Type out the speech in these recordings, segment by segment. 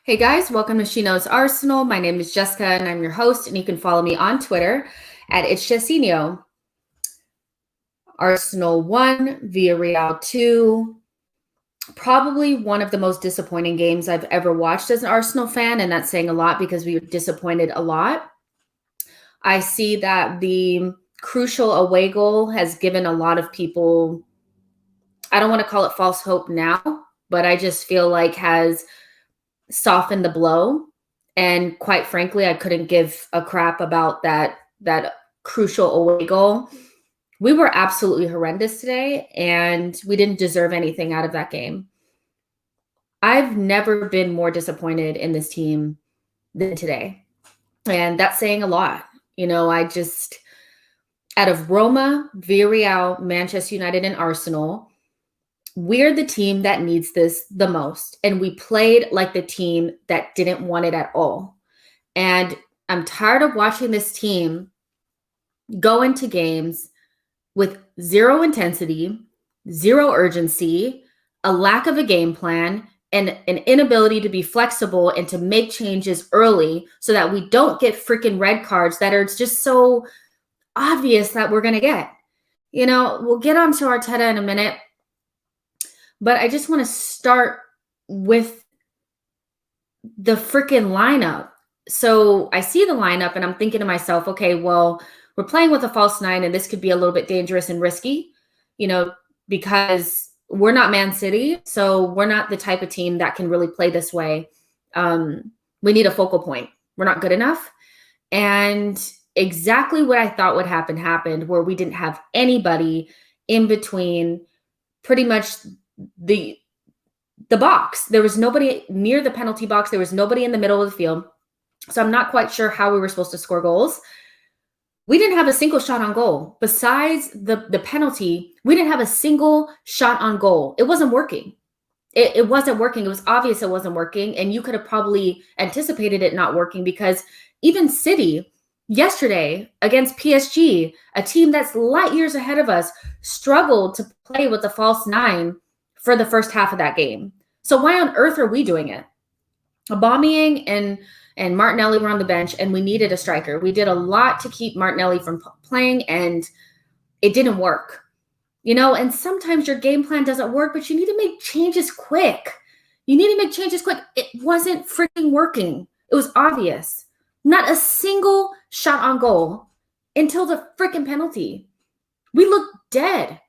Hey guys, welcome to She Knows Arsenal. My name is Jessica and I'm your host, and you can follow me on Twitter at It's Jessinho. Arsenal 1, Villareal 2. Probably one of the most disappointing games I've ever watched as an Arsenal fan, and that's saying a lot because we were disappointed a lot. I see that the crucial away goal has given a lot of people, I don't want to call it false hope now, but I just feel like has softened the blow. And quite frankly, I couldn't give a crap about that crucial away goal. We were absolutely horrendous today, and we didn't deserve anything out of that game. I've never been more disappointed in this team than today. And that's saying a lot. Out of Roma, Villareal, Manchester United, and Arsenal, we're the team that needs this the most. And we played like the team that didn't want it at all. And I'm tired of watching this team go into games with zero intensity, zero urgency, a lack of a game plan, and an inability to be flexible and to make changes early so that we don't get freaking red cards that are just so obvious that we're going to get. We'll get on to Arteta in a minute, but I just want to start with the freaking lineup. So I see the lineup and I'm thinking to myself, okay, well, we're playing with a false nine and this could be a little bit dangerous and risky, because we're not Man City. So we're not the type of team that can really play this way. We need a focal point. We're not good enough. And exactly what I thought would happen happened, where we didn't have anybody in between pretty much the box. There was nobody near the penalty box. There was nobody in the middle of the field. So I'm not quite sure how we were supposed to score goals. We didn't have a single shot on goal. Besides the penalty, we didn't have a single shot on goal. It wasn't working. It wasn't working. It was obvious it wasn't working. And you could have probably anticipated it not working, because even City yesterday against PSG, a team that's light years ahead of us, struggled to play with the false nine for the first half of that game. So why on earth are we doing it? Aubameyang and Martinelli were on the bench, and we needed a striker. We did a lot to keep Martinelli from playing, and it didn't work. And sometimes your game plan doesn't work, but you need to make changes quick. It wasn't freaking working. It was obvious. Not a single shot on goal until the freaking penalty. We looked dead.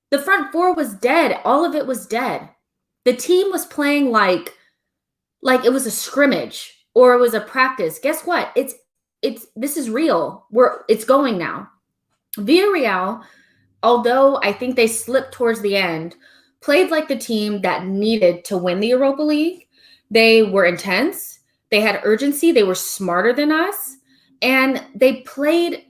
The front four was dead. All of it was dead. The team was playing like it was a scrimmage or it was a practice. Guess what? This is real. It's going now. Villareal, although I think they slipped towards the end, played like the team that needed to win the Europa League. They were intense. They had urgency. They were smarter than us. And they played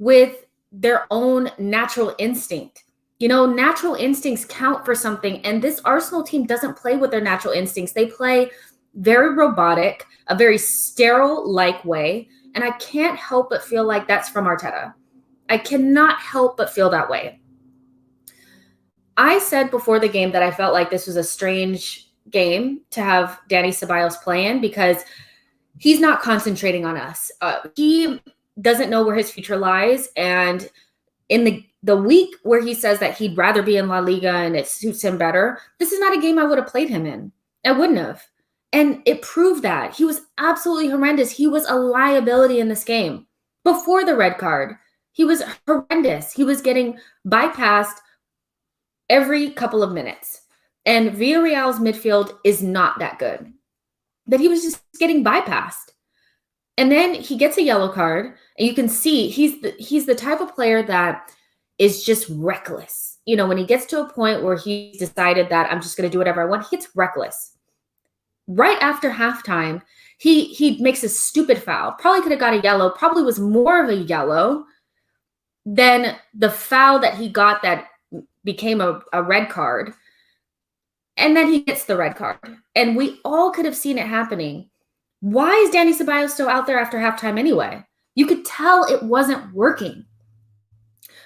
with their own natural instinct. Natural instincts count for something. And this Arsenal team doesn't play with their natural instincts. They play very robotic, a very sterile-like way. And I can't help but feel like that's from Arteta. I cannot help but feel that way. I said before the game that I felt like this was a strange game to have Dani Ceballos play in, because he's not concentrating on us. He doesn't know where his future lies. And in the week where he says that he'd rather be in La Liga and it suits him better, this is not a game I would have played him in. I wouldn't have. And it proved that. He was absolutely horrendous. He was a liability in this game. Before the red card, he was horrendous. He was getting bypassed every couple of minutes. And Villarreal's midfield is not that good. But he was just getting bypassed. And then he gets a yellow card, and you can see he's the type of player that is just reckless. When he gets to a point where he's decided that I'm just going to do whatever I want, he gets reckless. Right after halftime, he makes a stupid foul. Probably could have got a yellow. Probably was more of a yellow than the foul that he got that became a red card. And then he gets the red card. And we all could have seen it happening. Why is Dani Ceballos still out there after halftime anyway? You could tell it wasn't working.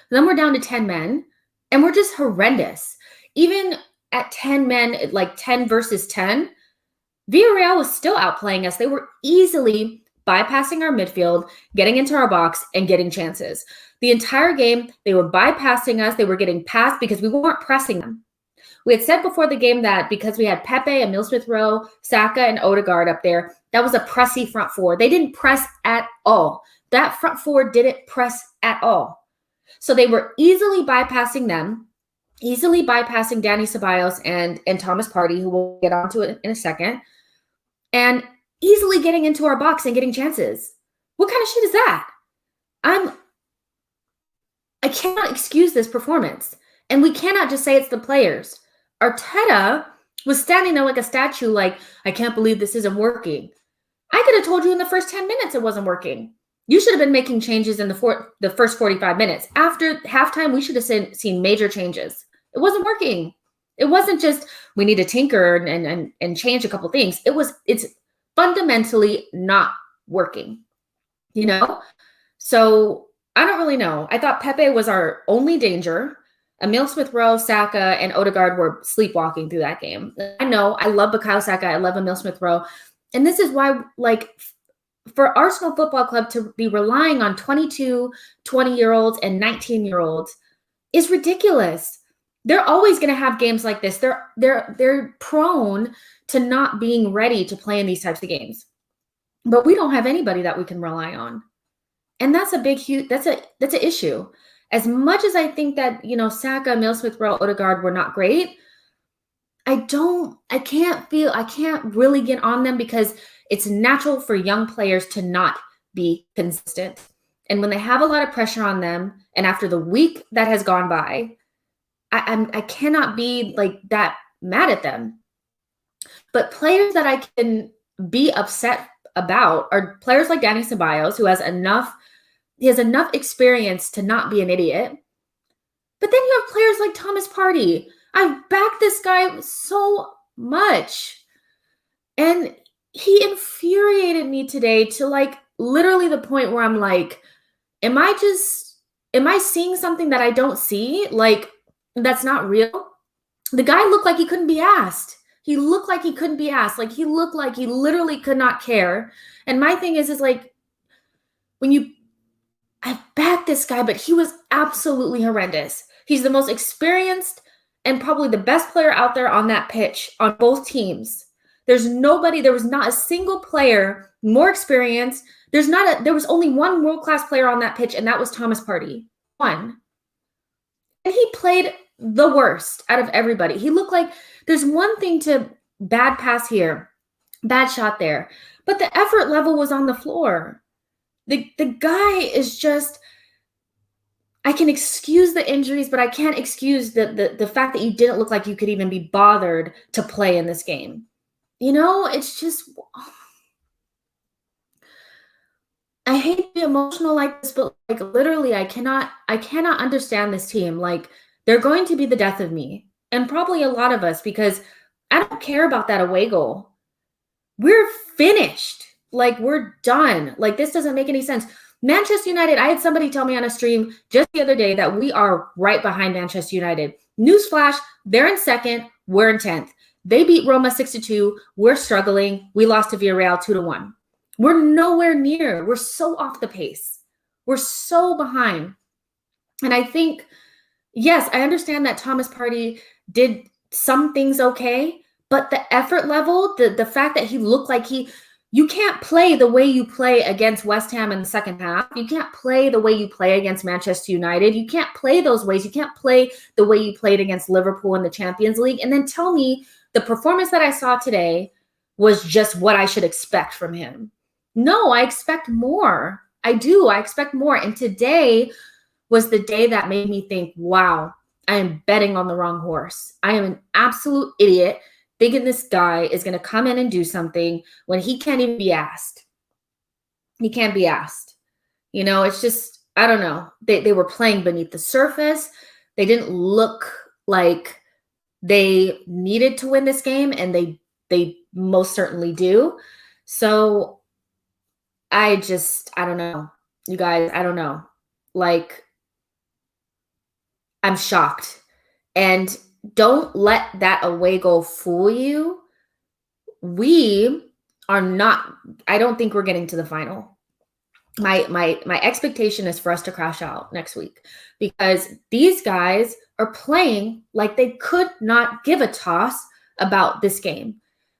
Then we're down to 10 men, and we're just horrendous. Even at 10 men, like 10 versus 10, Villareal was still outplaying us. They were easily bypassing our midfield, getting into our box, and getting chances. The entire game, they were bypassing us. They were getting past because we weren't pressing them. We had said before the game that because we had Pepe, Emile Smith-Rowe, Saka, and Odegaard up there, that was a pressy front four. They didn't press at all. That front four didn't press at all. So they were easily bypassing them, easily bypassing Danny Ceballos and Thomas Partey, who we'll get onto it in a second, and easily getting into our box and getting chances. What kind of shit is that? I cannot excuse this performance. And we cannot just say it's the players. Arteta was standing there like a statue, like, I can't believe this isn't working. I could have told you in the first 10 minutes it wasn't working. You should have been making changes in the first 45 minutes. After halftime, we should have seen major changes. It wasn't working. It wasn't just we need to tinker and change a couple things. It's fundamentally not working, you know? So I don't really know. I thought Pepe was our only danger. Emile Smith-Rowe, Saka, and Odegaard were sleepwalking through that game. I know. I love Bukayo Saka. I love Emile Smith-Rowe. And this is why, like, for Arsenal Football Club to be relying on 22, 20-year-olds and 19-year-olds is ridiculous. They're always going to have games like this. They're prone to not being ready to play in these types of games. But we don't have anybody that we can rely on. And that's a big, huge, that's an issue. As much as I think that, you know, Saka, Emile Smith-Rowe, Odegaard were not great, I can't really get on them because it's natural for young players to not be consistent. And when they have a lot of pressure on them, and after the week that has gone by, I cannot be like that mad at them. But players that I can be upset about are players like Danny Ceballos, who has enough experience to not be an idiot. But then you have players like Thomas Partey. I've backed this guy so much. And he infuriated me today to like literally the point where I'm like, am I seeing something that I don't see? Like, that's not real? The guy looked like he couldn't be asked. He looked like he couldn't be asked. Like, he looked like he literally could not care. And my thing is like, I backed this guy, but he was absolutely horrendous. He's the most experienced and probably the best player out there on that pitch on both teams. There was not a single player more experienced. There was only one world-class player on that pitch, and that was Thomas Partey. One. And he played the worst out of everybody. He looked like there's one thing to bad pass here, bad shot there, but the effort level was on the floor. The guy is just, I can excuse the injuries, but I can't excuse the fact that you didn't look like you could even be bothered to play in this game. You know, it's just, I hate to be emotional like this, but like literally I cannot understand this team. Like, they're going to be the death of me, and probably a lot of us, because I don't care about that away goal. We're finished. Like, we're done. Like, this doesn't make any sense. Manchester United, I had somebody tell me on a stream just the other day that we are right behind Manchester United. Newsflash, they're in second, we're in 10th. They beat Roma 6-2. We're struggling. We lost to Villareal 2-1. We're nowhere near. We're so off the pace. We're so behind. And I think, yes, I understand that Thomas Partey did some things okay, but the effort level, the fact that he looked like you can't play the way you play against West Ham in the second half. You can't play the way you play against Manchester United. You can't play those ways. You can't play the way you played against Liverpool in the Champions League. And then tell me the performance that I saw today was just what I should expect from him. No, I expect more. I do. I expect more. And today was the day that made me think, wow, I am betting on the wrong horse. I am an absolute idiot thinking this guy is going to come in and do something when he can't even be asked. He can't be asked. You know, it's just, I don't know. They were playing beneath the surface. They didn't look like they needed to win this game, and they most certainly do. So I don't know. You guys, I don't know. Like, I'm shocked. And don't let that away goal fool you. we are not, I don't think we're getting to the final. My expectation is for us to crash out next week because these guys are playing like they could not give a toss about this game.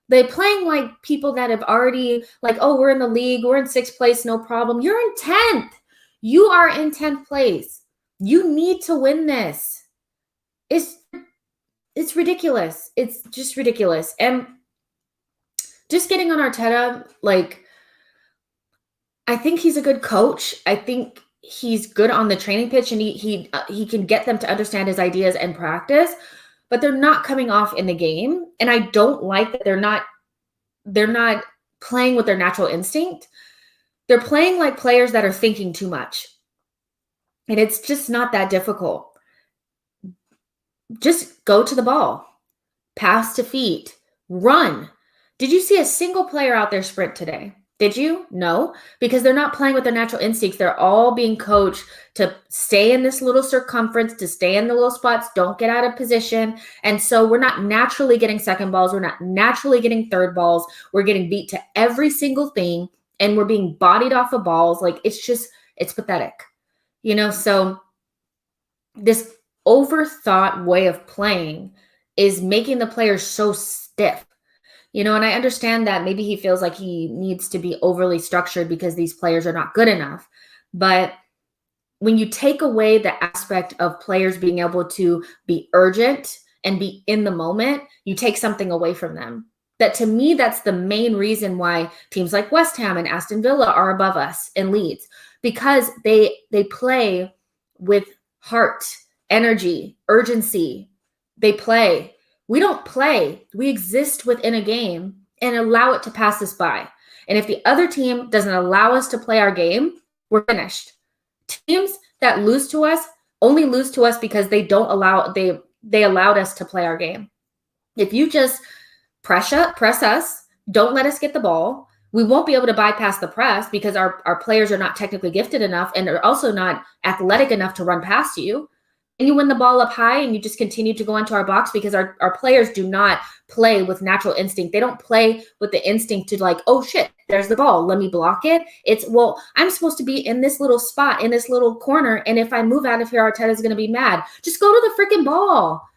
They're playing like people that have already, like, oh, we're in the league, we're in 6th place, no problem. You're in 10th. You are in 10th place. You need to win this. It's ridiculous. It's just ridiculous. And just getting on Arteta, like, I think he's a good coach. I think he's good on the training pitch, and he can get them to understand his ideas and practice, but they're not coming off in the game. And I don't like that they're not playing with their natural instinct. They're playing like players that are thinking too much. And it's just not that difficult. Just go to the ball, pass to feet, run. Did you see a single player out there sprint today? Did you? No, because they're not playing with their natural instincts. They're all being coached to stay in this little circumference, to stay in the little spots, don't get out of position. And so we're not naturally getting second balls. We're not naturally getting third balls. We're getting beat to every single thing, and we're being bodied off of balls. Like, it's pathetic, so this overthought way of playing is making the players so stiff. And I understand that maybe he feels like he needs to be overly structured because these players are not good enough. But when you take away the aspect of players being able to be urgent and be in the moment, you take something away from them. That, to me, that's the main reason why teams like West Ham and Aston Villa are above us in Leeds, because they play with heart, energy, urgency. They play. We don't play. We exist within a game and allow it to pass us by. And if the other team doesn't allow us to play our game, we're finished. Teams that lose to us only lose to us because they allowed us to play our game. If you just press us, don't let us get the ball, we won't be able to bypass the press because our players are not technically gifted enough, and they're also not athletic enough to run past you. And you win the ball up high and you just continue to go into our box because our players do not play with natural instinct. They don't play with the instinct to, like, oh shit, there's the ball, let me block it. It's, well, I'm supposed to be in this little spot, in this little corner, and if I move out of here, Arteta's going to be mad. Just go to the freaking ball.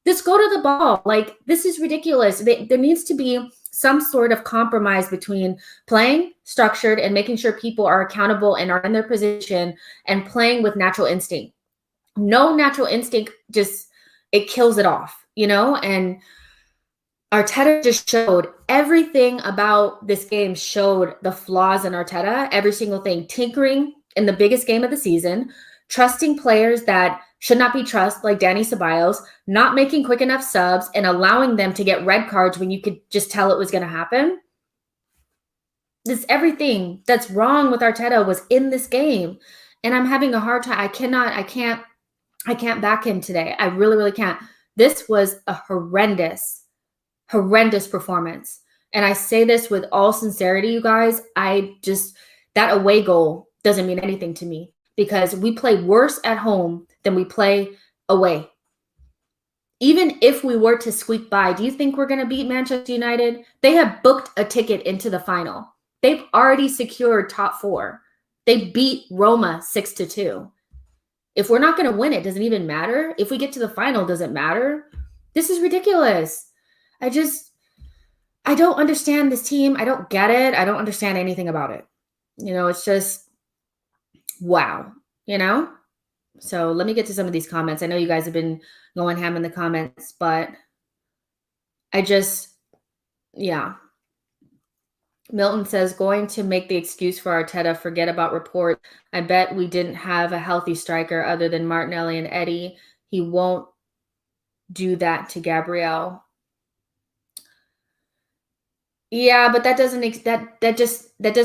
Just go to the ball. Like, this is ridiculous. There needs to be some sort of compromise between playing structured and making sure people are accountable and are in their position, and playing with natural instinct. No natural instinct, it kills it off, and Arteta just showed everything about this game, showed the flaws in Arteta, every single thing, tinkering in the biggest game of the season, trusting players that should not be trusted, like Dani Ceballos, not making quick enough subs and allowing them to get red cards when you could just tell it was going to happen. Everything that's wrong with Arteta was in this game, and I'm having a hard time. I can't back him today. I really, really can't. This was a horrendous performance. And I say this with all sincerity, you guys. That away goal doesn't mean anything to me because we play worse at home than we play away. Even if we were to squeak by, do you think we're going to beat Manchester United? They have booked a ticket into the final. They've already secured top 4. They beat Roma 6-2. If we're not going to win, it doesn't even matter. If we get to the final, does it matter? This is ridiculous. I don't understand this team. I don't get it. I don't understand anything about it. It's just, wow, So let me get to some of these comments. I know you guys have been going ham in the comments, but yeah. Milton says, going to make the excuse for Arteta, forget about report. I bet we didn't have a healthy striker other than Martinelli and Eddie. He won't do that to Gabriel. Yeah, but that doesn't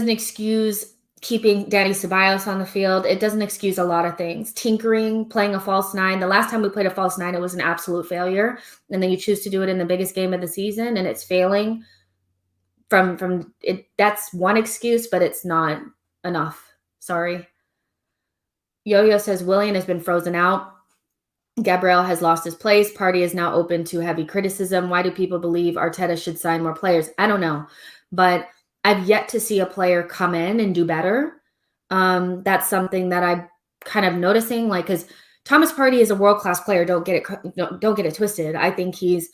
excuse keeping Dani Ceballos on the field. It doesn't excuse a lot of things. Tinkering, playing a false 9. The last time we played a false 9, it was an absolute failure. And then you choose to do it in the biggest game of the season, and it's failing. From it, that's one excuse, but it's not enough. Sorry. Yo-Yo says Willian has been frozen out. Gabriel has lost his place. Party is now open to heavy criticism. Why do people believe Arteta should sign more players? I don't know, but I've yet to see a player come in and do better. That's something that I'm kind of noticing, like, because Thomas Partey is a world-class player. Don't get it twisted. I think he's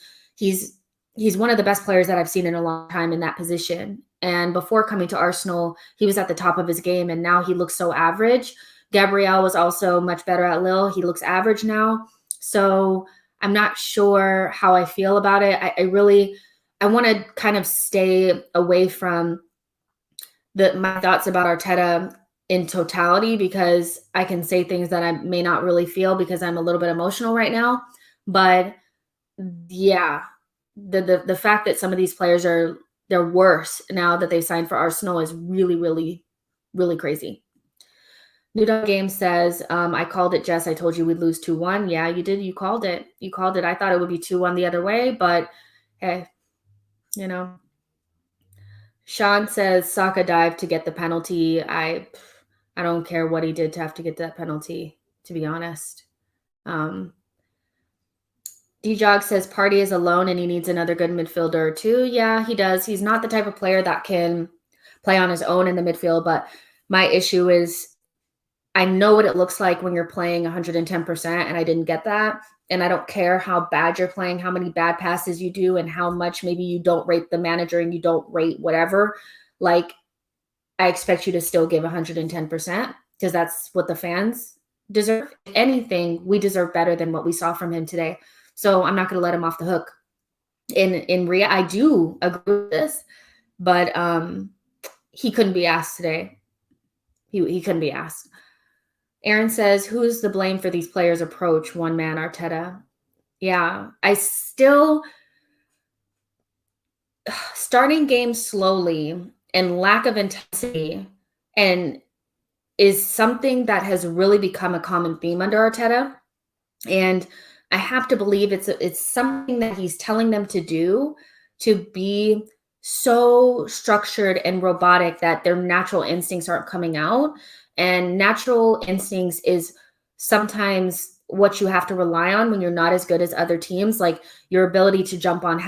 one of the best players that I've seen in a long time in that position. And before coming to Arsenal, he was at the top of his game, and now he looks so average. Gabriel was also much better at Lille. He looks average now. So I'm not sure how I feel about it. I want to kind of stay away from my thoughts about Arteta in totality, because I can say things that I may not really feel because I'm a little bit emotional right now. But yeah, the fact that some of these players they're worse now that they've signed for Arsenal is really, really, really crazy. New Dog Game says, I called it, Jess. I told you we'd lose 2-1. Yeah, you did. You called it. You called it. I thought it would be 2-1 the other way, but hey, you know. Sean says Saka dived to get the penalty. I don't care what he did to have to get that penalty, to be honest. D-Jog says Partey is alone and he needs another good midfielder too. Yeah, he does. He's not the type of player that can play on his own in the midfield, but my issue is I know what it looks like when you're playing 110%, and I didn't get that. And I don't care how bad you're playing, how many bad passes you do, and how much maybe you don't rate the manager and you don't rate whatever. Like, I expect you to still give 110% because that's what the fans deserve. If anything, we deserve better than what we saw from him today. So I'm not going to let him off the hook. In Ria, I do agree with this, but he couldn't be asked today. He couldn't be asked. Aaron says, who's the blame for these players' approach? One man, Arteta. Yeah, starting games slowly and lack of intensity and is something that has really become a common theme under Arteta. And I have to believe it's something that he's telling them to do, to be so structured and robotic that their natural instincts aren't coming out. And natural instincts is sometimes what you have to rely on when you're not as good as other teams, like your ability to jump on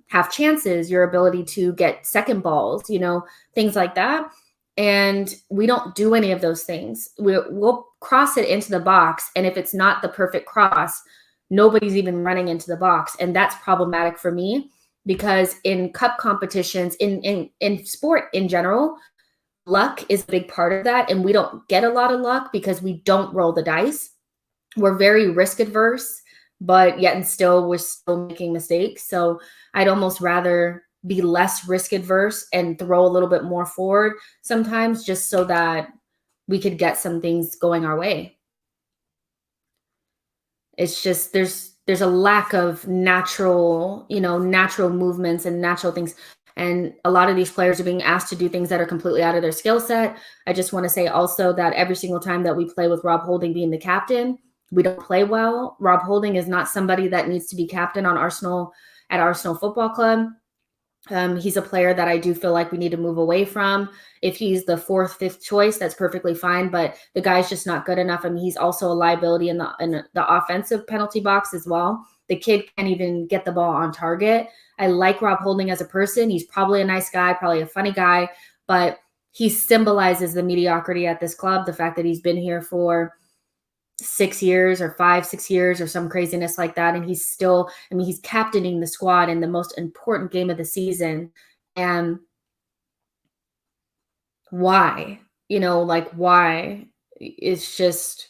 half chances, your ability to get second balls, things like that. And we don't do any of those things. We'll cross it into the box, and if it's not the perfect cross, nobody's even running into the box. And that's problematic for me, because in cup competitions, in sport in general, luck is a big part of that. And we don't get a lot of luck because we don't roll the dice. We're very risk adverse, but yet and still we're still making mistakes. So I'd almost rather be less risk adverse and throw a little bit more forward sometimes, just so that we could get some things going our way. It's just there's a lack of natural movements and natural things. And a lot of these players are being asked to do things that are completely out of their skill set. I just want to say also that every single time that we play with Rob Holding being the captain, we don't play well. Rob Holding is not somebody that needs to be captain at Arsenal Football Club. He's a player that I do feel like we need to move away from. If he's the fourth, fifth choice, that's perfectly fine, but the guy's just not good enough. I mean, he's also a liability in the offensive penalty box as well. The kid can't even get the ball on target. I like Rob Holding as a person. He's probably a nice guy, probably a funny guy, but he symbolizes the mediocrity at this club. The fact that he's been here for 6 years or 5-6 years or some craziness like that. And he's still, he's captaining the squad in the most important game of the season. And why? Why? It's just,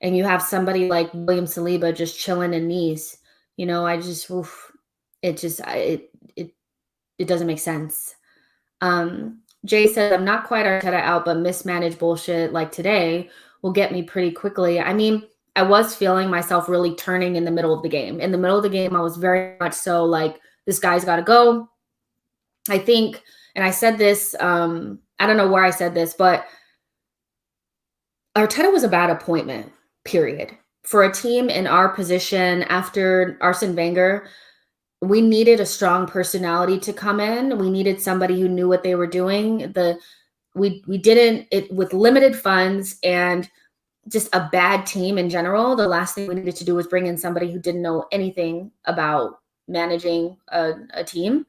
and you have somebody like William Saliba just chilling in Nice. It doesn't make sense. Jay says, I'm not quite Arteta out, but mismanaged bullshit like today will get me pretty quickly. I was feeling myself really turning in the middle of the game. In the middle of the game, I was very much so like, this guy's got to go. I think, and I said this, I don't know where I said this, but Arteta was a bad appointment, period. For a team in our position after Arsene Wenger, we needed a strong personality to come in. We needed somebody who knew what they were doing. We didn't, with limited funds and just a bad team in general. The last thing we needed to do was bring in somebody who didn't know anything about managing a team.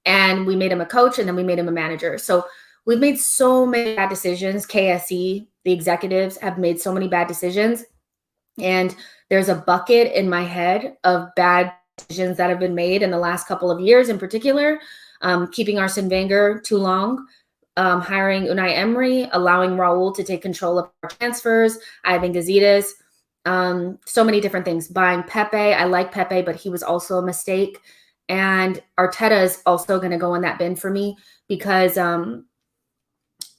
And we made him a coach, and then we made him a manager. So we've made so many bad decisions. KSE, the executives, have made so many bad decisions. And there's a bucket in my head of bad decisions that have been made in the last couple of years in particular. Keeping Arsene Wenger too long, hiring Unai Emery, allowing Raul to take control of our transfers, Ivan Gazidis, so many different things. Buying Pepe. I like Pepe, but he was also a mistake. And Arteta is also going to go in that bin for me because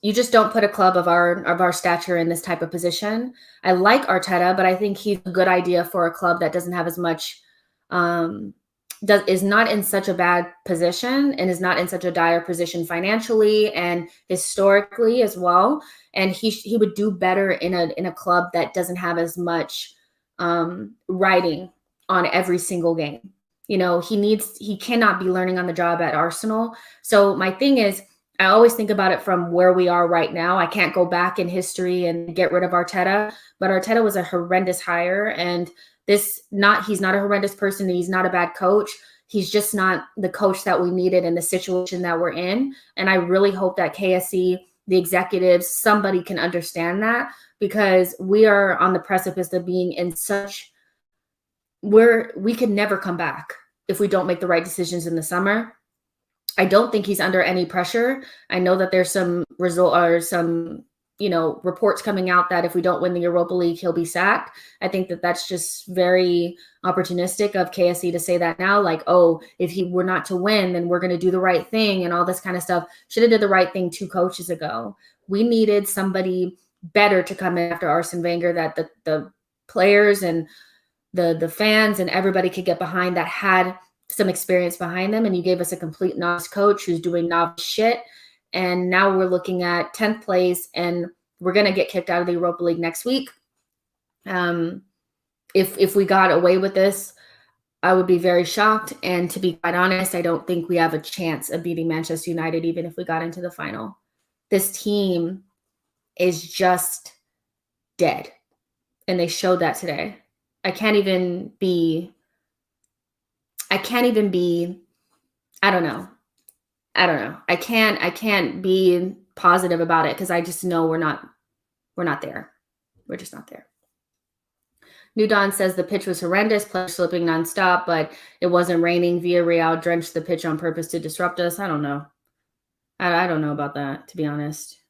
you just don't put a club of our stature in this type of position. I like Arteta, but I think he's a good idea for a club that doesn't have as much, is not in such a bad position and is not in such a dire position financially and historically as well. And he would do better in a club that doesn't have as much writing on every single game. He cannot be learning on the job at Arsenal. So my thing is, I always think about it from where we are right now. I can't go back in history and get rid of Arteta, but Arteta was a horrendous hire, and he's not a horrendous person, and he's not a bad coach. He's just not the coach that we needed in the situation that we're in. And I really hope that KSE, the executives, somebody can understand that, because we are on the precipice of being in such where we could never come back if we don't make the right decisions in the summer. I don't think he's under any pressure. I know that there's some reports coming out that if we don't win the Europa League, he'll be sacked. I think that that's just very opportunistic of KSE to say that now, like, oh, if he were not to win, then we're going to do the right thing and all this kind of stuff. Should have did the right thing 2 coaches ago. We needed somebody better to come in after Arsene Wenger that the players and the fans and everybody could get behind, that had some experience behind them. And you gave us a complete novice coach who's doing novice shit. And now we're looking at 10th place, and we're going to get kicked out of the Europa League next week. If we got away with this, I would be very shocked. And to be quite honest, I don't think we have a chance of beating Manchester United, even if we got into the final. This team is just dead. And they showed that today. I can't even be, I don't know. I can't be positive about it, because I just know we're not there. We're just not there. New Dawn says the pitch was horrendous, players slipping nonstop, but it wasn't raining. Villareal drenched the pitch on purpose to disrupt us. I don't know. I don't know about that, to be honest.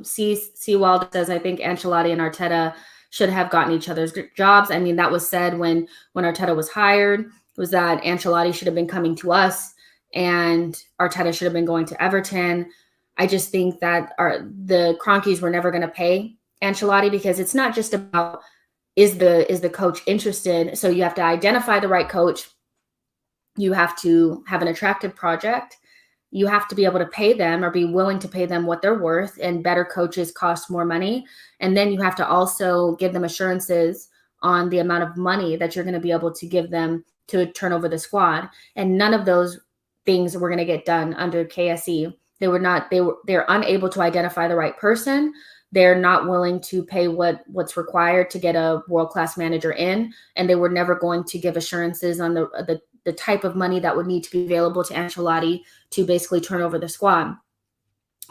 C. Wild says, I think Ancelotti and Arteta should have gotten each other's jobs. I mean, that was said when Arteta was hired, was that Ancelotti should have been coming to us and Arteta should have been going to Everton. I just think that the Cronkies were never going to pay Ancelotti, because it's not just about is the coach interested. So you have to identify the right coach. You have to have an attractive project. You have to be able to pay them, or be willing to pay them what they're worth, and better coaches cost more money. And then you have to also give them assurances on the amount of money that you're going to be able to give them to turn over the squad. And none of those things were going to get done under KSE. They're unable to identify the right person. They're not willing to pay what's required to get a world-class manager in. And they were never going to give assurances on the type of money that would need to be available to Ancelotti to basically turn over the squad.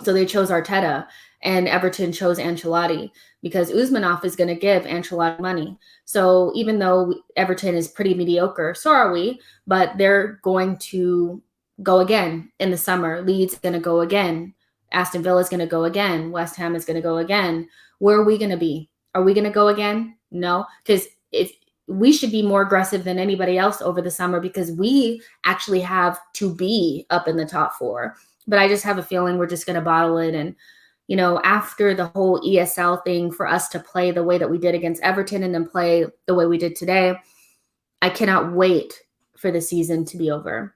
So they chose Arteta, and Everton chose Ancelotti, because Usmanov is going to give Ancelotti money. So even though Everton is pretty mediocre, so are we, but they're going to go again in the summer. Leeds is going to go again. Aston Villa is going to go again. West Ham is going to go again. Where are we going to be? Are we going to go again? No, because if we should be more aggressive than anybody else over the summer, because we actually have to be up in the top 4. But I just have a feeling we're just going to bottle it. And, after the whole ESL thing, for us to play the way that we did against Everton and then play the way we did today, I cannot wait for the season to be over.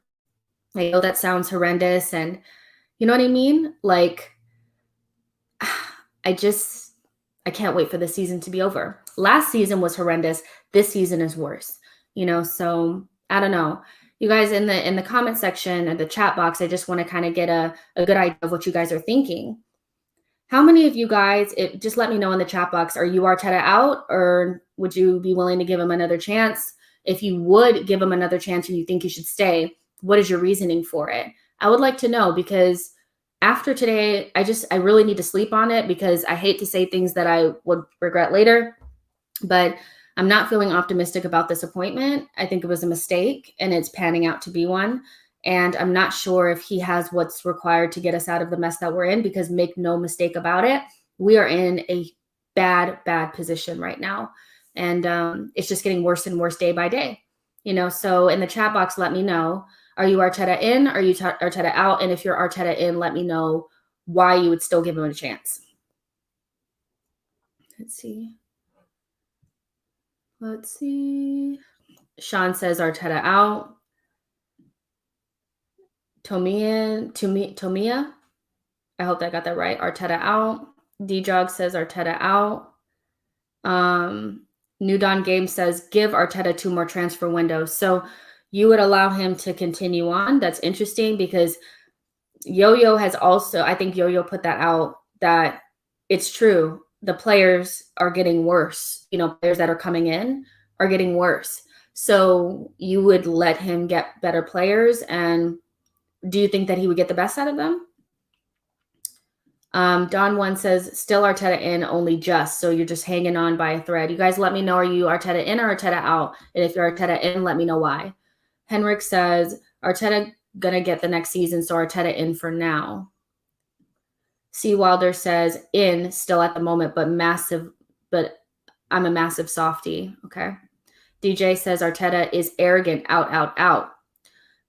I know that sounds horrendous, and you know what I mean? Like, I can't wait for the season to be over. Last season was horrendous. This season is worse, so I don't know. You guys in the comment section or the chat box, I just want to kind of get a good idea of what you guys are thinking. How many of you guys, just let me know in the chat box, are you Arteta out, or would you be willing to give him another chance? If you would give him another chance and you think he should stay, what is your reasoning for it? I would like to know, because after today, I really need to sleep on it, because I hate to say things that I would regret later, but I'm not feeling optimistic about this appointment. I think it was a mistake and it's panning out to be one. And I'm not sure if he has what's required to get us out of the mess that we're in, because make no mistake about it, we are in a bad, bad position right now. And it's just getting worse and worse day by day. So in the chat box, let me know, are you Arteta in? Are you Arteta out? And if you're Arteta in, let me know why you would still give him a chance. Let's see. Sean says Arteta out. Tomia. I hope I got that right. Arteta out. D-Jog says Arteta out. New Dawn Game says give Arteta 2 more transfer windows. So you would allow him to continue on. That's interesting, because Yo-Yo has also, I think Yo-Yo put that out, that it's true. The players are getting worse. Players that are coming in are getting worse. So you would let him get better players, and do you think that he would get the best out of them? Don One says still Arteta in, only just. So you're just hanging on by a thread. You guys let me know, are you Arteta in or Arteta out? And if you're Arteta in, let me know why. Henrik says Arteta gonna get the next season, so Arteta in for now. C. Wilder says in still at the moment, but I'm a massive softie. Okay. DJ says Arteta is arrogant, out, out, out.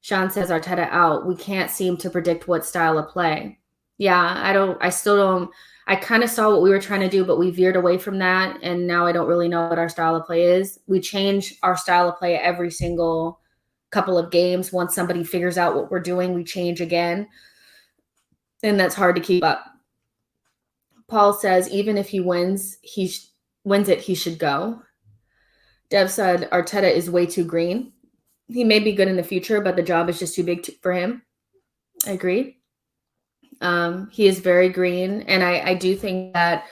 Sean says Arteta out. We can't seem to predict what style of play. Yeah, I kind of saw what we were trying to do, but we veered away from that. And now I don't really know what our style of play is. We change our style of play every single couple of games. Once somebody figures out what we're doing, we change again. And that's hard to keep up. Paul says, even if he wins it, he should go. Dev said Arteta is way too green. He may be good in the future, but the job is just too big for him. I agree. He is very green, and I do think that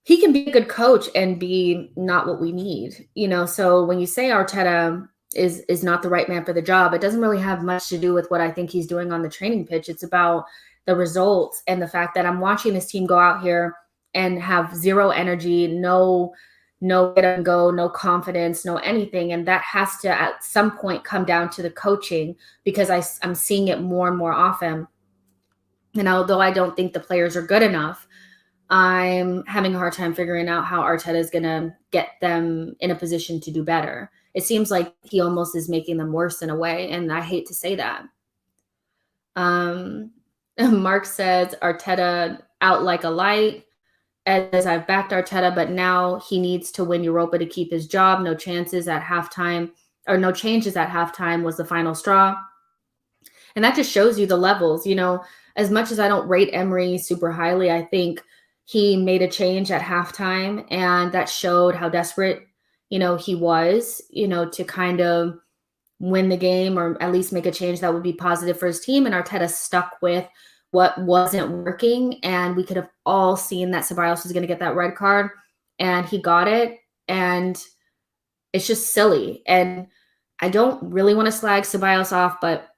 he can be a good coach and be not what we need. So when you say Arteta is not the right man for the job, it doesn't really have much to do with what I think he's doing on the training pitch. It's about the results and the fact that I'm watching this team go out here and have zero energy, no get and go, no confidence, no anything. And that has to at some point come down to the coaching, because I'm seeing it more and more often. And although I don't think the players are good enough, I'm having a hard time figuring out how Arteta is going to get them in a position to do better. It seems like he almost is making them worse in a way, and I hate to say that. Mark says Arteta out like a light. Ed says I've backed Arteta, but now he needs to win Europa to keep his job. No chances at halftime, or no changes at halftime was the final straw. And that just shows you the levels. As much as I don't rate Emery super highly, I think he made a change at halftime, and that showed how desperate, he was, to kind of win the game, or at least make a change that would be positive for his team. And Arteta stuck with what wasn't working, and we could have all seen that Ceballos was going to get that red card, and he got it, and it's just silly. And I don't really want to slag Ceballos off, but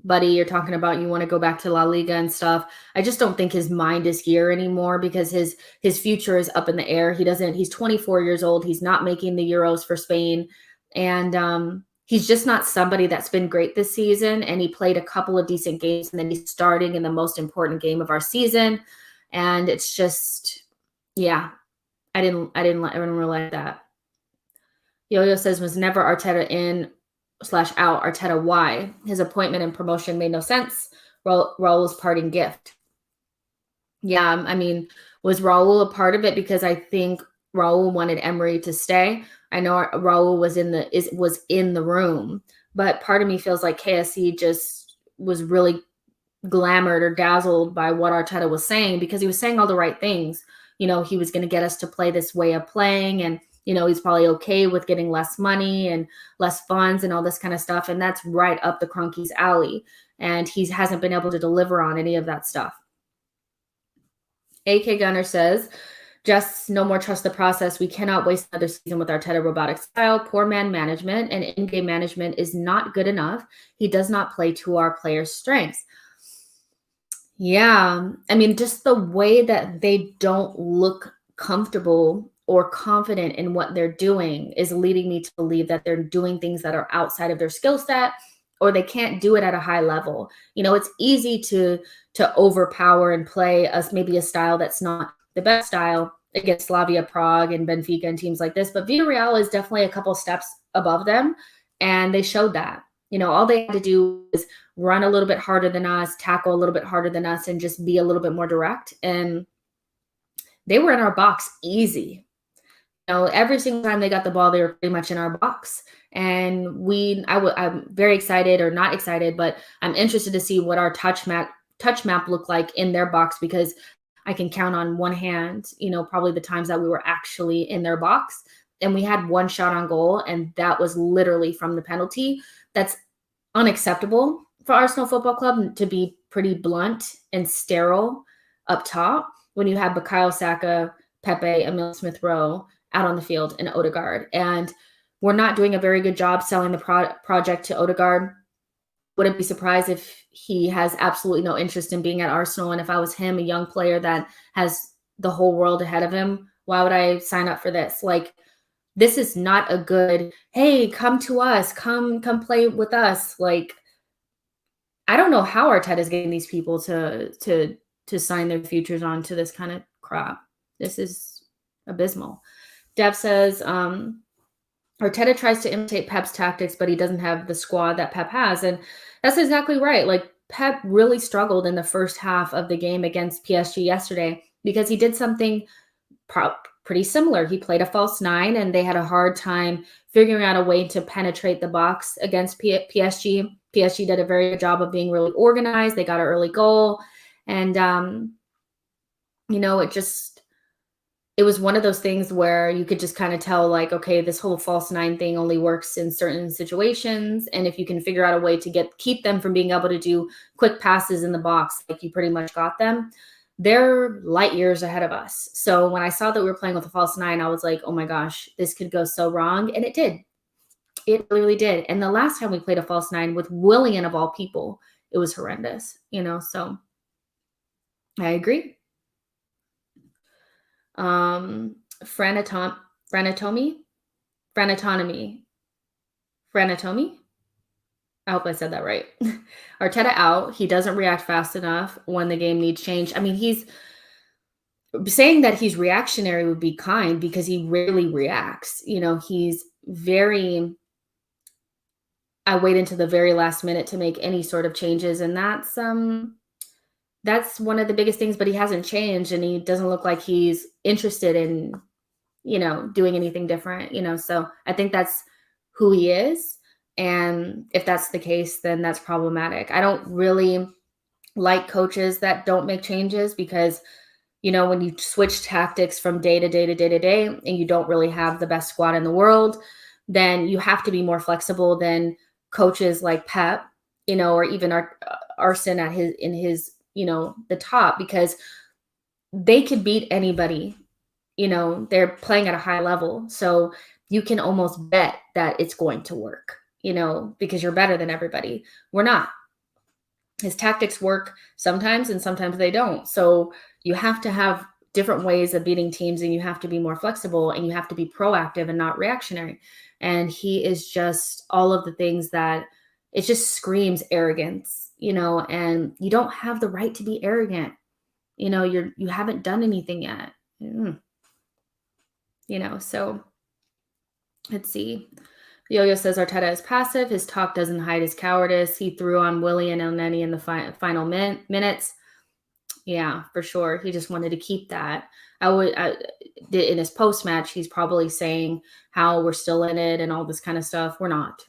buddy, you're talking about you want to go back to La Liga and stuff. I just don't think his mind is here anymore, because his future is up in the air. He's 24 years old. He's not making the Euros for Spain. And he's just not somebody that's been great this season. And he played a couple of decent games, and then he's starting in the most important game of our season. And it's just, yeah, I didn't really like that. Yo-Yo says was never Arteta in /out. Arteta why? His appointment and promotion made no sense. Raul's parting gift. Yeah, I mean, was Raul a part of it? Because I think Raul wanted Emery to stay. I know Raul was in the room, but part of me feels like KSC just was really glamored or dazzled by what Arteta was saying, because he was saying all the right things. He was going to get us to play this way of playing, and he's probably okay with getting less money and less funds and all this kind of stuff. And that's right up the Kroenke's alley. And he hasn't been able to deliver on any of that stuff. AK Gunner says, just no more trust the process. We cannot waste another season with Arteta robotic style. Poor man management and in-game management is not good enough. He does not play to our players' strengths. Yeah. I mean, just the way that they don't look comfortable or confident in what they're doing is leading me to believe that they're doing things that are outside of their skill set, or they can't do it at a high level. It's easy to overpower and play us maybe a style that's not the best style against Slavia Prague and Benfica and teams like this, but Villareal is definitely a couple steps above them, and they showed that. All they had to do is run a little bit harder than us, tackle a little bit harder than us, and just be a little bit more direct. And they were in our box easy. Every single time they got the ball, they were pretty much in our box. And I'm very excited, or not excited, but I'm interested to see what our touch map looked like in their box, because I can count on one hand, probably the times that we were actually in their box. And we had one shot on goal, and that was literally from the penalty. That's unacceptable for Arsenal Football Club, to be pretty blunt and sterile up top when you have Bukayo Saka, Pepe, Emil Smith-Rowe out on the field, and Odegaard. And we're not doing a very good job selling the project to Odegaard. Wouldn't be surprised if he has absolutely no interest in being at Arsenal. And if I was him, a young player that has the whole world ahead of him, why would I sign up for this? This is not a good, hey, come to us, come play with us. I don't know how Arteta is getting these people to sign their futures on to this kind of crap. This is abysmal. Dev says, Arteta tries to imitate Pep's tactics, but he doesn't have the squad that Pep has. And that's exactly right. Pep really struggled in the first half of the game against PSG yesterday, because he did something pretty similar. He played a false nine, and they had a hard time figuring out a way to penetrate the box against PSG. PSG did a very good job of being really organized. They got an early goal. And, it was one of those things where you could just kind of tell, okay, this whole false nine thing only works in certain situations. And if you can figure out a way to keep them from being able to do quick passes in the box, you pretty much got them. They're light years ahead of us. So when I saw that we were playing with a false nine, I was like, oh my gosh, this could go so wrong. And it did. It really did. And the last time we played a false nine with Willian, of all people, it was horrendous, so I agree. Franatomy. I hope I said that right. Arteta out. He doesn't react fast enough when the game needs change. I mean, he's saying that he's reactionary would be kind, because he rarely reacts. He's very, I wait until the very last minute to make any sort of changes. And that's one of the biggest things, but he hasn't changed, and he doesn't look like he's interested in, doing anything different, so I think that's who he is. And if that's the case, then that's problematic. I don't really like coaches that don't make changes, because, when you switch tactics from day to day to day to day, and you don't really have the best squad in the world, then you have to be more flexible than coaches like Pep, or even Arsene in his the top, because they could beat anybody. They're playing at a high level. So you can almost bet that it's going to work, because you're better than everybody. We're not. His tactics work sometimes, and sometimes they don't. So you have to have different ways of beating teams, and you have to be more flexible, and you have to be proactive and not reactionary. And he is just all of the things that it just screams arrogance, and you don't have the right to be arrogant. You haven't done anything yet. So let's see. Yo-Yo says Arteta is passive. His talk doesn't hide his cowardice. He threw on Willie and Elneny in the final minutes. Yeah, for sure. He just wanted to keep that. In his post-match, he's probably saying how we're still in it and all this kind of stuff. We're not.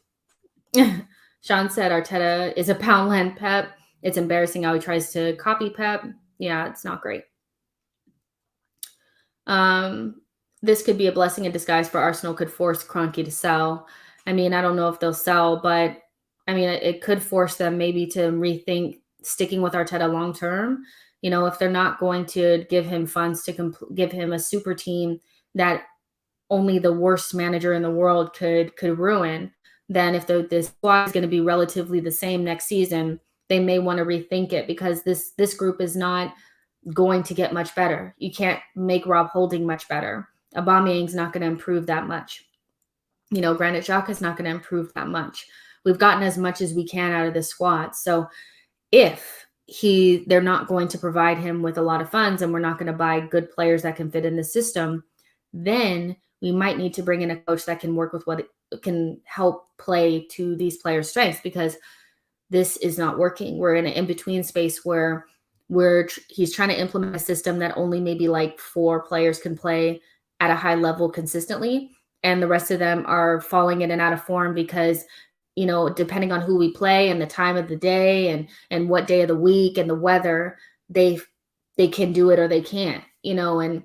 Sean said Arteta is a Poundland Pep. It's embarrassing how he tries to copy Pep. Yeah, it's not great. This could be a blessing in disguise for Arsenal. Could force Kroenke to sell. I mean, I don't know if they'll sell, but I mean, it could force them maybe to rethink sticking with Arteta long term. If they're not going to give him funds to give him a super team that only the worst manager in the world could ruin, then if this squad is going to be relatively the same next season, they may want to rethink it, because this group is not going to get much better. You can't make Rob Holding much better. Aubameyang's not going to improve that much. Granit Xhaka is not going to improve that much. We've gotten as much as we can out of this squad. So if they're not going to provide him with a lot of funds, and we're not going to buy good players that can fit in the system, then we might need to bring in a coach that can work with what can help play to these players' strengths, because this is not working. We're in an in-between space where he's trying to implement a system that only maybe like 4 players can play at a high level consistently, and the rest of them are falling in and out of form because, depending on who we play and the time of the day and what day of the week and the weather, they can do it or they can't, and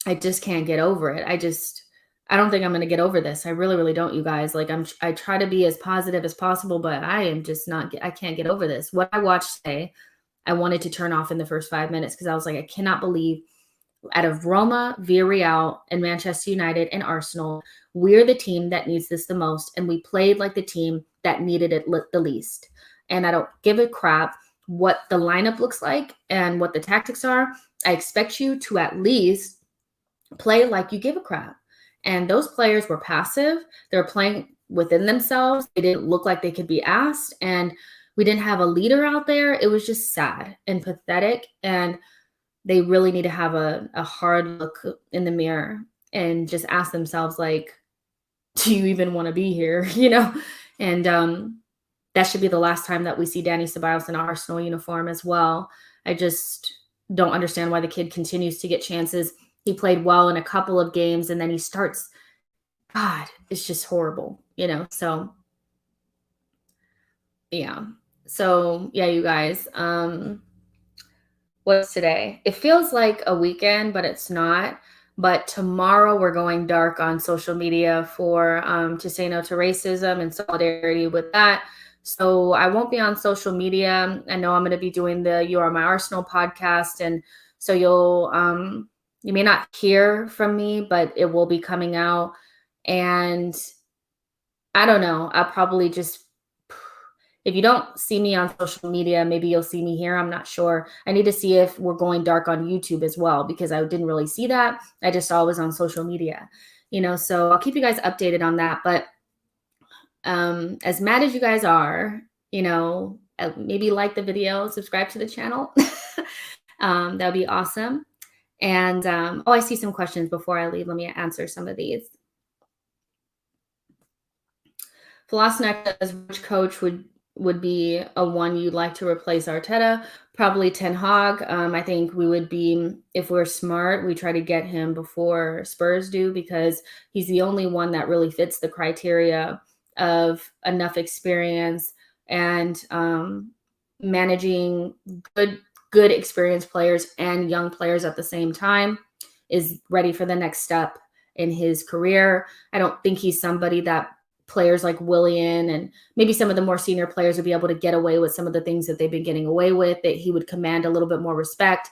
I just can't get over it. I don't think I'm going to get over this. I really, really don't, you guys. Like, I try to be as positive as possible, but I am just not, I can't get over this. What I watched today, I wanted to turn off in the first 5 minutes, because I was like, I cannot believe, out of Roma, Villareal, and Manchester United and Arsenal, we're the team that needs this the most, and we played like the team that needed it the least. And I don't give a crap what the lineup looks like and what the tactics are. I expect you to at least play like you give a crap. And those players were passive. They were playing within themselves. They didn't look like they could be asked. And we didn't have a leader out there. It was just sad and pathetic. And they really need to have a hard look in the mirror and just ask themselves, like, do you even want to be here? And that should be the last time that we see Danny Ceballos in an Arsenal uniform as well. I just don't understand why the kid continues to get chances. He played well in a couple of games, and then he starts, God, it's just horrible, so yeah. So yeah, you guys, what's today? It feels like a weekend, but it's not. But tomorrow we're going dark on social media for to say no to racism and solidarity with that. So I won't be on social media. I know I'm going to be doing the You Are My Arsenal podcast, and so you may not hear from me, but it will be coming out. And I don't know. I'll probably just, if you don't see me on social media, maybe you'll see me here. I'm not sure. I need to see if we're going dark on YouTube as well, because I didn't really see that. I just saw it was on social media, so I'll keep you guys updated on that. But as mad as you guys are, maybe like the video, subscribe to the channel. That'd be awesome. And I see some questions before I leave. Let me answer some of these. Philosopher says, which coach would be a one you'd like to replace Arteta? Probably Ten Hag. I think we would be, if we're smart, we try to get him before Spurs do, because he's the only one that really fits the criteria of enough experience and managing good experienced players and young players at the same time, is ready for the next step in his career. I don't think he's somebody that players like Willian and maybe some of the more senior players would be able to get away with some of the things that they've been getting away with, that he would command a little bit more respect.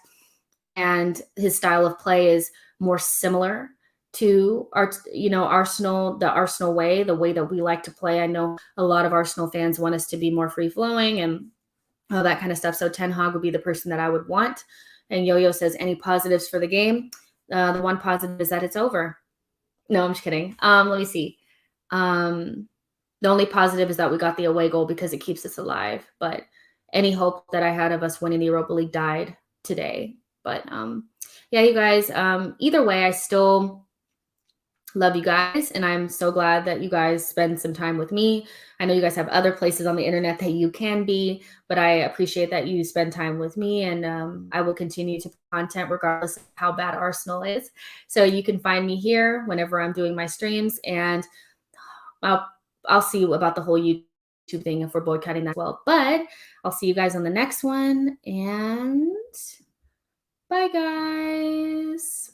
And his style of play is more similar to Arsenal, the Arsenal way, the way that we like to play. I know a lot of Arsenal fans want us to be more free flowing and all that kind of stuff. So Ten Hag would be the person that I would want. And Yo-Yo says, any positives for the game? The one positive is that it's over. No, I'm just kidding. Let me see. The only positive is that we got the away goal, because it keeps us alive. But any hope that I had of us winning the Europa League died today. But yeah, you guys, either way, I still love you guys, and I'm so glad that you guys spend some time with me. I know you guys have other places on the internet that you can be, but I appreciate that you spend time with me, and I will continue to put content regardless of how bad Arsenal is. So you can find me here whenever I'm doing my streams, and I'll see about the whole YouTube thing if we're boycotting that as well. But I'll see you guys on the next one, and bye, guys.